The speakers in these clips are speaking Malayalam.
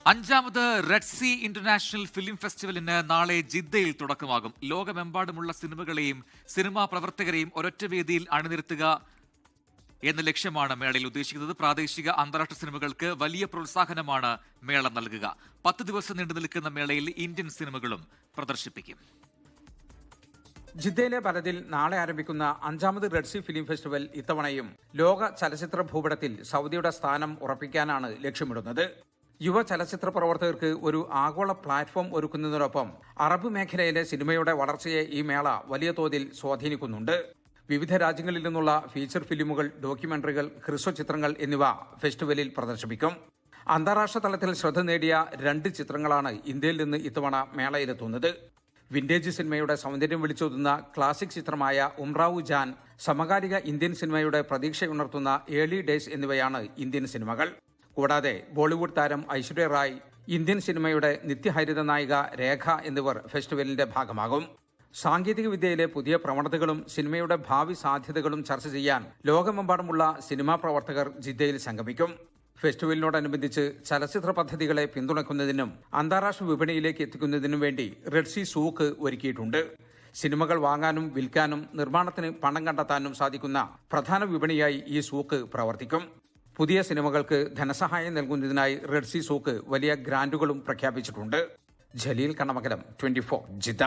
അഞ്ചാമത് റെഡ് സീ ഇന്റർനാഷണൽ ഫിലിം ഫെസ്റ്റിവലിന് നാളെ ജിദ്ദയിൽ തുടക്കമാകും. ലോകമെമ്പാടുമുള്ള സിനിമകളെയും സിനിമാ പ്രവർത്തകരെയും ഒരൊറ്റ വേദിയിൽ അണിനിരത്തുക എന്ന ലക്ഷ്യമാണ് മേളയിൽ ഉദ്ദേശിക്കുന്നത്. പ്രാദേശിക അന്താരാഷ്ട്ര സിനിമകൾക്ക് വലിയ പ്രോത്സാഹനമാണ് മേള നൽകുക. 10 ദിവസം നീണ്ടു നിൽക്കുന്ന മേളയിൽ ഇന്ത്യൻ സിനിമകളും പ്രദർശിപ്പിക്കും. ജിദ്ദയിലെ ബലദിൽ നാളെ ആരംഭിക്കുന്ന അഞ്ചാമത് റെഡ് സീ ഫിലിം ഫെസ്റ്റിവൽ ഇത്തവണയും ലോക ചലച്ചിത്ര ഭൂപടത്തിൽ സൗദിയുടെ സ്ഥാനം ഉറപ്പിക്കാനാണ് ലക്ഷ്യമിടുന്നത്. യുവ ചലച്ചിത്ര പ്രവർത്തകർക്ക് ഒരു ആഗോള പ്ലാറ്റ്ഫോം ഒരുക്കുന്നതിനൊപ്പം അറബ് മേഖലയിലെ സിനിമയുടെ വളർച്ചയെ ഈ മേള വലിയ തോതിൽ സ്വാധീനിക്കുന്നുണ്ട്. വിവിധ രാജ്യങ്ങളിൽ നിന്നുള്ള ഫീച്ചർ ഫിലിമുകൾ, ഡോക്യുമെന്ററികൾ, ഹ്രസ്വചിത്രങ്ങൾ എന്നിവ ഫെസ്റ്റിവലിൽ പ്രദർശിപ്പിക്കും. അന്താരാഷ്ട്ര തലത്തിൽ ശ്രദ്ധ നേടിയ 2 ചിത്രങ്ങളാണ് ഇന്ത്യയിൽ നിന്ന് ഇത്തവണ മേളയിലെത്തുന്നത്. വിന്റേജ് സിനിമയുടെ സൗന്ദര്യം വിളിച്ചോതുന്ന ക്ലാസിക് ചിത്രമായ ഉംറാവു ജാൻ, സമകാലിക ഇന്ത്യൻ സിനിമയുടെ പ്രതീക്ഷയുണർത്തുന്ന ഏർലി ഡേയ്സ് എന്നിവയാണ് ഇന്ത്യൻ സിനിമകൾ. കൂടാതെ ബോളിവുഡ് താരം ഐശ്വര്യ റായ്, ഇന്ത്യൻ സിനിമയുടെ നിത്യഹരിത നായിക രേഖ എന്നിവർ ഫെസ്റ്റിവലിന്റെ ഭാഗമാകും. സാങ്കേതിക വിദ്യയിലെ പുതിയ പ്രവണതകളും സിനിമയുടെ ഭാവി സാധ്യതകളും ചർച്ച ചെയ്യാൻ ലോകമെമ്പാടുമുള്ള സിനിമാ പ്രവർത്തകർ ജിദ്ദയിൽ സംഗമിക്കും. ഫെസ്റ്റിവലിനോടനുബന്ധിച്ച് ചലച്ചിത്ര പദ്ധതികളെ പിന്തുണയ്ക്കുന്നതിനും അന്താരാഷ്ട്ര വിപണിയിലേക്ക് എത്തിക്കുന്നതിനും വേണ്ടി റെഡ് സീ സൂക്ക് ഒരുക്കിയിട്ടുണ്ട്. സിനിമകൾ വാങ്ങാനും വിൽക്കാനും നിർമ്മാണത്തിന് പണം കണ്ടെത്താനും സാധിക്കുന്ന പ്രധാന വിപണിയായി ഈ സൂക്ക് പ്രവർത്തിക്കും. പുതിയ സിനിമകൾക്ക് ധനസഹായം നൽകുന്നതിനായി റെഡ് സീ സൂക്ക് വലിയ ഗ്രാന്റുകളും പ്രഖ്യാപിച്ചിട്ടുണ്ട്. ജലീൽ കണ്ണമംഗലം, 24 ജിദ്ദ.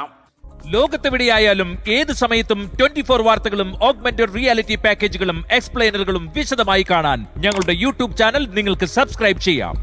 ലോകത്തെവിടെയായാലും ഏത് സമയത്തും 24 വാർത്തകളും ഓഗ്മെന്റഡ് റിയാലിറ്റി പാക്കേജുകളും എക്സ്പ്ലെയിനറുകളും വിശദമായി കാണാൻ ഞങ്ങളുടെ യൂട്യൂബ് ചാനൽ നിങ്ങൾക്ക് സബ്സ്ക്രൈബ് ചെയ്യാം.